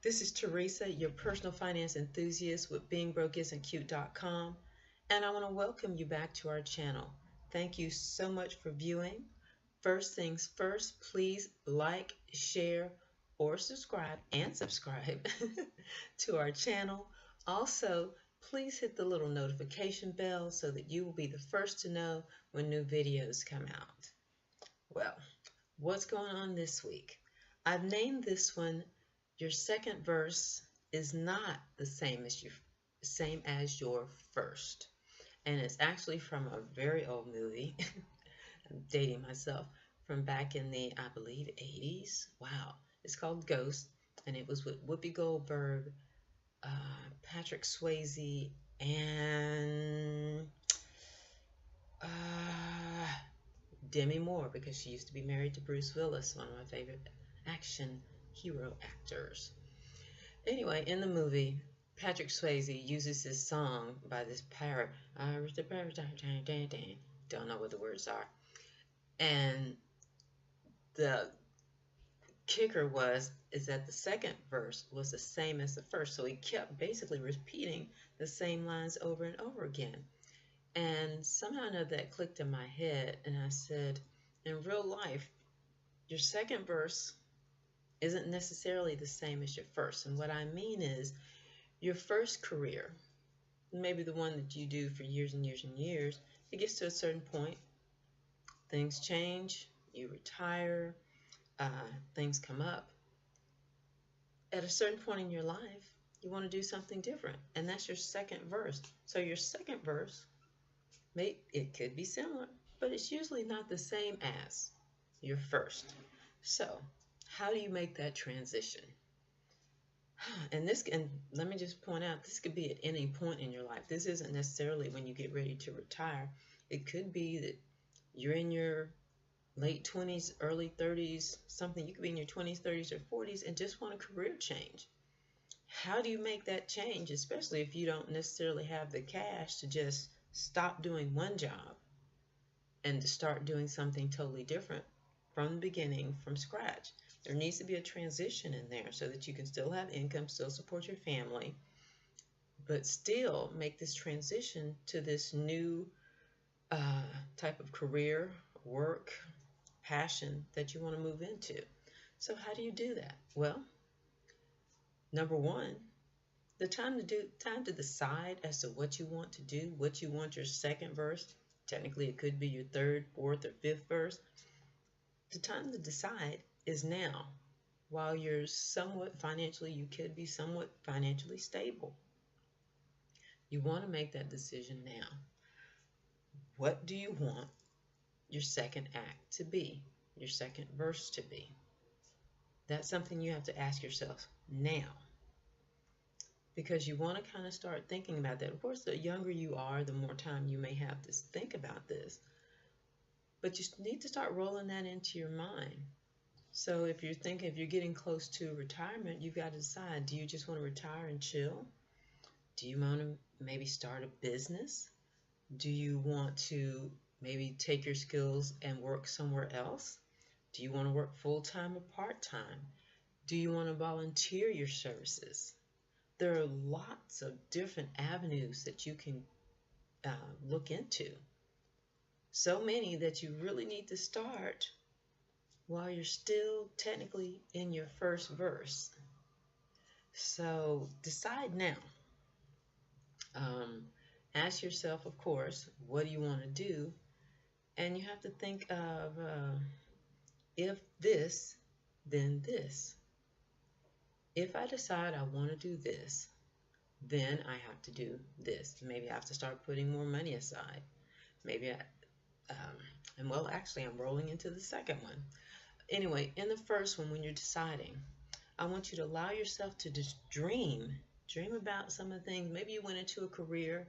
This is Teresa, your personal finance enthusiast with beingbrokeisn'tcute.com, and I want to welcome you back to our channel. Thank you so much for viewing. First things first, please like, share, or subscribe to our channel. Also, please hit the little notification bell so that you will be the first to know when new videos come out. Well, what's going on this week? I've named this one Your Second Verse is Not the Same as Your First. And it's actually from a very old movie. I'm dating myself, from back in the, I believe, 80s. Wow. It's called Ghost, and it was with Whoopi Goldberg, Patrick Swayze, and Demi Moore, because she used to be married to Bruce Willis, one of my favorite action hero actors. Anyway, in the movie, Patrick Swayze uses this song by this parrot. Don't know what the words are. And the kicker is that the second verse was the same as the first, so he kept basically repeating the same lines over and over again. And somehow or another that clicked in my head, and I said, in real life, your second verse isn't necessarily the same as your first. And what I mean is, your first career, maybe the one that you do for years and years and years, it gets to a certain point, things change, you retire, things come up. At a certain point in your life, you want to do something different, and that's your second verse. So your second verse, it could be similar, but it's usually not the same as your first. So how do you make that transition? And let me just point out, this could be at any point in your life. This isn't necessarily when you get ready to retire. It could be that you're in your late 20s, early 30s, something. You could be in your 20s, 30s, or 40s and just want a career change. How do you make that change, especially if you don't necessarily have the cash to just stop doing one job and to start doing something totally different from the beginning, from scratch? There needs to be a transition in there so that you can still have income, still support your family, but still make this transition to this new type of career, work, passion that you want to move into. So how do you do that? Well, number one, the time to decide as to what you want to do, what you want your second verse. Technically, it could be your third, fourth, or fifth verse. The time to decide is now, while you could be somewhat financially stable. You want to make that decision now. What do you want your second act to be, your second verse to be? That's something you have to ask yourself now, because you want to kind of start thinking about that. Of course, the younger you are, the more time you may have to think about this, but you need to start rolling that into your mind. So if you're getting close to retirement, you've got to decide, do you just want to retire and chill? Do you want to maybe start a business? Do you want to maybe take your skills and work somewhere else? Do you want to work full-time or part-time? Do you want to volunteer your services? There are lots of different avenues that you can look into. So many that you really need to start while you're still technically in your first verse. So decide now. Ask yourself, of course, what do you want to do? And you have to think of if this, then this. If I decide I want to do this, then I have to do this. Maybe I have to start putting more money aside. Maybe actually I'm rolling into the second one. Anyway, in the first one, when you're deciding, I want you to allow yourself to just dream about some of the things. Maybe you went into a career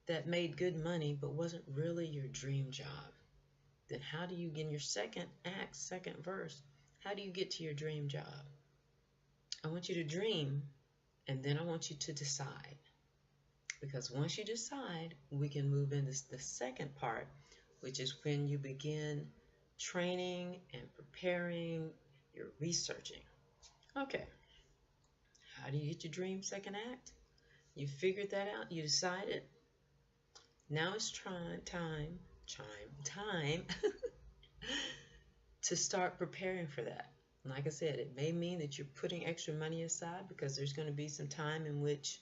that made good money but wasn't really your dream job. Then how do you, in your second act, second verse, how do you get to your dream job? I want you to dream, and then I want you to decide. Because once you decide, we can move into the second part, which is when you begin training and preparing, you're researching. Okay, How do you get your dream second act? You figured that out. You decided. Now it's time to start preparing for that. Like I said, it may mean that you're putting extra money aside because there's going to be some time in which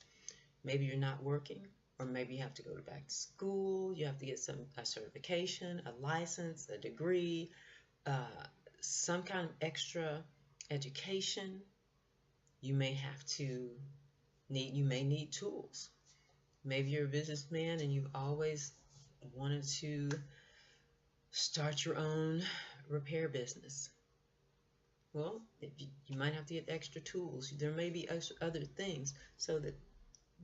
maybe you're not working, or maybe you have to go back to school. You have to get a certification, a license, a degree, uh, some kind of extra education. You may need tools. Maybe you're a businessman and you've always wanted to start your own repair business. Well, you might have to get extra tools. There may be other things, so that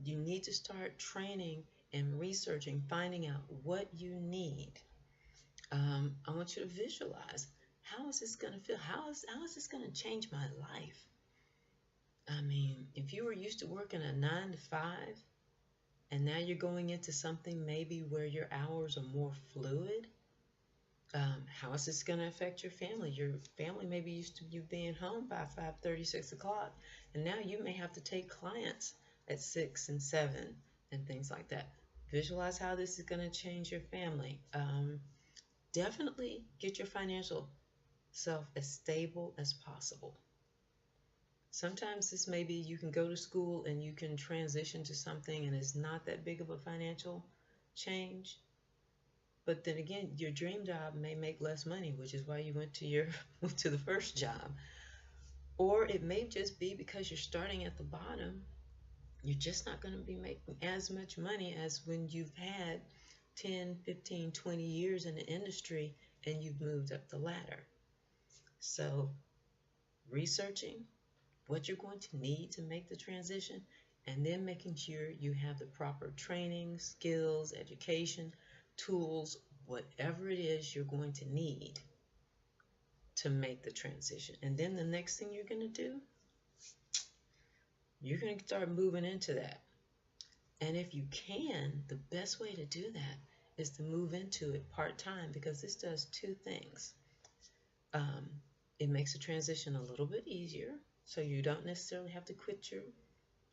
you need to start training and researching, finding out what you need. I want you to visualize, how is this going to feel? How is this going to change my life? I mean, if you were used to working a 9 to 5, and now you're going into something maybe where your hours are more fluid, how is this going to affect your family? Your family may be used to you being home by 5:30, 6 o'clock, and now you may have to take clients at 6 and 7 and things like that. Visualize how this is going to change your family. Definitely get your financial self as stable as possible. Sometimes this may be you can go to school and you can transition to something and it's not that big of a financial change. But then again, your dream job may make less money, which is why you went to the first job. Or it may just be because you're starting at the bottom. You're just not going to be making as much money as when you've had 10, 15, 20 years in the industry and you've moved up the ladder. So researching what you're going to need to make the transition, and then making sure you have the proper training, skills, education, tools, whatever it is you're going to need to make the transition. And then the next thing you're going to do, you're going to start moving into that. And if you can, the best way to do that is to move into it part-time, because this does two things. It makes the transition a little bit easier, so you don't necessarily have to quit your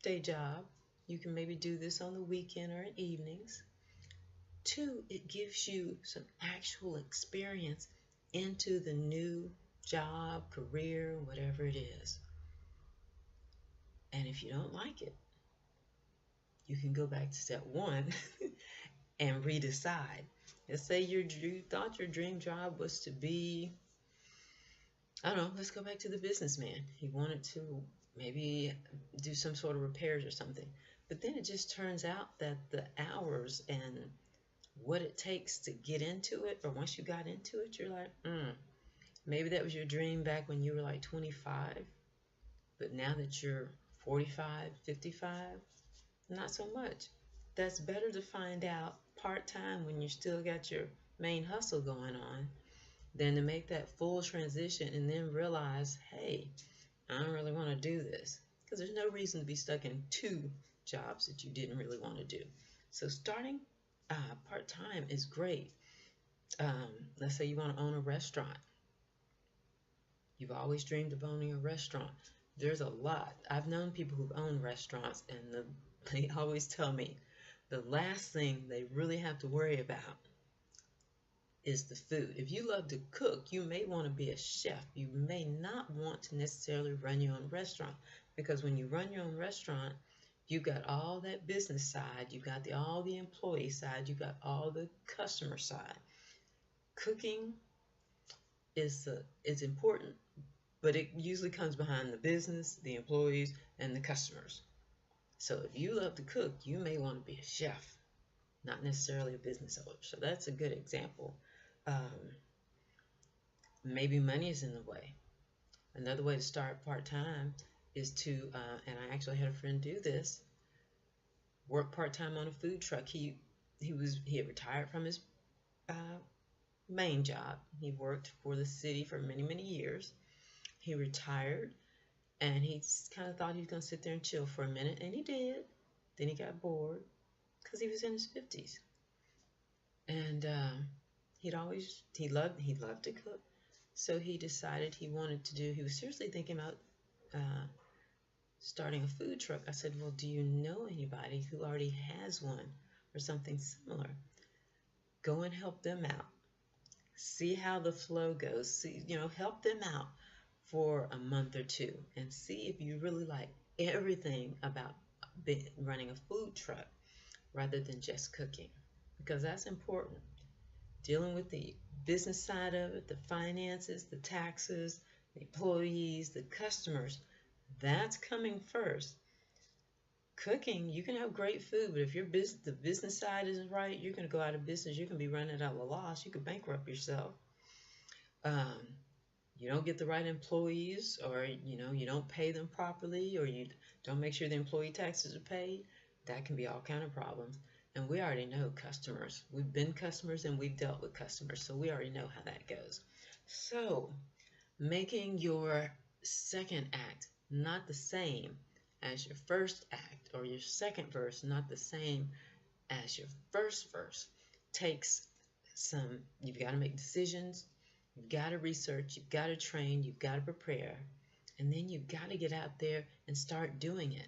day job. You can maybe do this on the weekend or in evenings. 2, it gives you some actual experience into the new job, career, whatever it is. And if you don't like it, you can go back to step 1 and redecide. Let's say you thought your dream job was to be, I don't know, let's go back to the businessman. He wanted to maybe do some sort of repairs or something. But then it just turns out that the hours and what it takes to get into it, or once you got into it, you're like, maybe that was your dream back when you were like 25, but now that you're 45, 55, not so much. That's better to find out part-time when you still got your main hustle going on than to make that full transition and then realize, hey, I don't really want to do this. Because there's no reason to be stuck in 2 jobs that you didn't really want to do. So starting part-time is great. Let's say you want to own a restaurant. You've always dreamed of owning a restaurant. There's a lot. I've known people who've owned restaurants, and they always tell me the last thing they really have to worry about is the food. If you love to cook, you may want to be a chef. You may not want to necessarily run your own restaurant, because when you run your own restaurant, you got all that business side, you got all the employee side, you got all the customer side. Cooking is important, but it usually comes behind the business, the employees, and the customers. So if you love to cook, you may want to be a chef, not necessarily a business owner. So that's a good example. Maybe money is in the way. Another way to start part-time is to, and I actually had a friend do this, work part-time on a food truck. He had retired from his main job. He worked for the city for many, many years. He retired, and he kind of thought he was going to sit there and chill for a minute, and he did. Then he got bored because he was in his 50s. And he loved to cook. So he decided he was seriously thinking about starting a food truck. I said, well, do you know anybody who already has one or something similar? Go and help them out. See how the flow goes. See, help them out for a month or two and see if you really like everything about running a food truck rather than just cooking, because that's important. Dealing with the business side of it, the finances, the taxes, the employees, the customers, that's coming first. Cooking, you can have great food, but if the business side isn't right, you're going to go out of business. You can be running out of a loss. You could bankrupt yourself. Um, you don't get the right employees, or you don't pay them properly, or you don't make sure the employee taxes are paid. That can be all kind of problems. And we already know customers. We've been customers and we've dealt with customers, so we already know how that goes. So making your second act not the same as your first act, or your second verse not the same as your first verse, takes you've got to make decisions, you've got to research, you've got to train, you've got to prepare, and then you've got to get out there and start doing it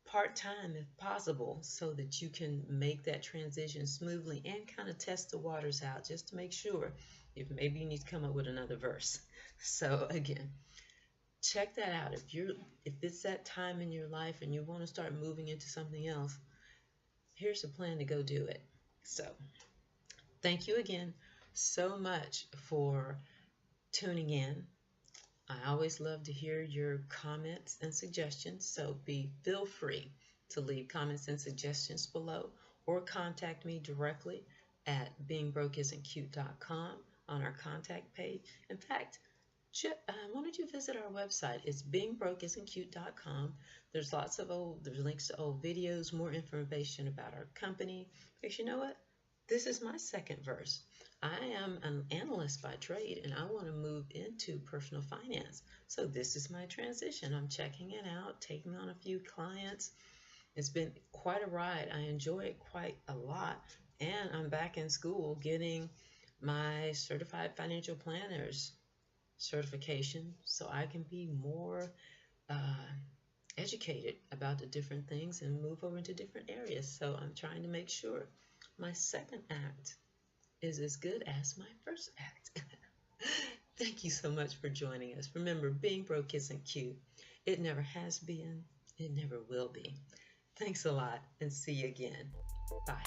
part-time if possible, so that you can make that transition smoothly and kind of test the waters out just to make sure if maybe you need to come up with another verse. So again, check that out. If it's that time in your life and you want to start moving into something else, here's a plan to go do it. So thank you again so much for tuning in. I always love to hear your comments and suggestions, so feel free to leave comments and suggestions below, or contact me directly at beingbrokeisn'tcute.com on our contact page. In fact, why don't you visit our website? It's beingbrokeisn'tcute.com. There's links to old videos, more information about our company. Because you know what? This is my second verse. I am an analyst by trade, and I want to move into personal finance. So this is my transition. I'm checking it out, taking on a few clients. It's been quite a ride. I enjoy it quite a lot. And I'm back in school getting my Certified Financial Planners certification, so I can be more educated about the different things and move over into different areas. So I'm trying to make sure my second act is as good as my first act. Thank you so much for joining us. Remember, being broke isn't cute. It never has been. It never will be. Thanks a lot, and see you again. Bye.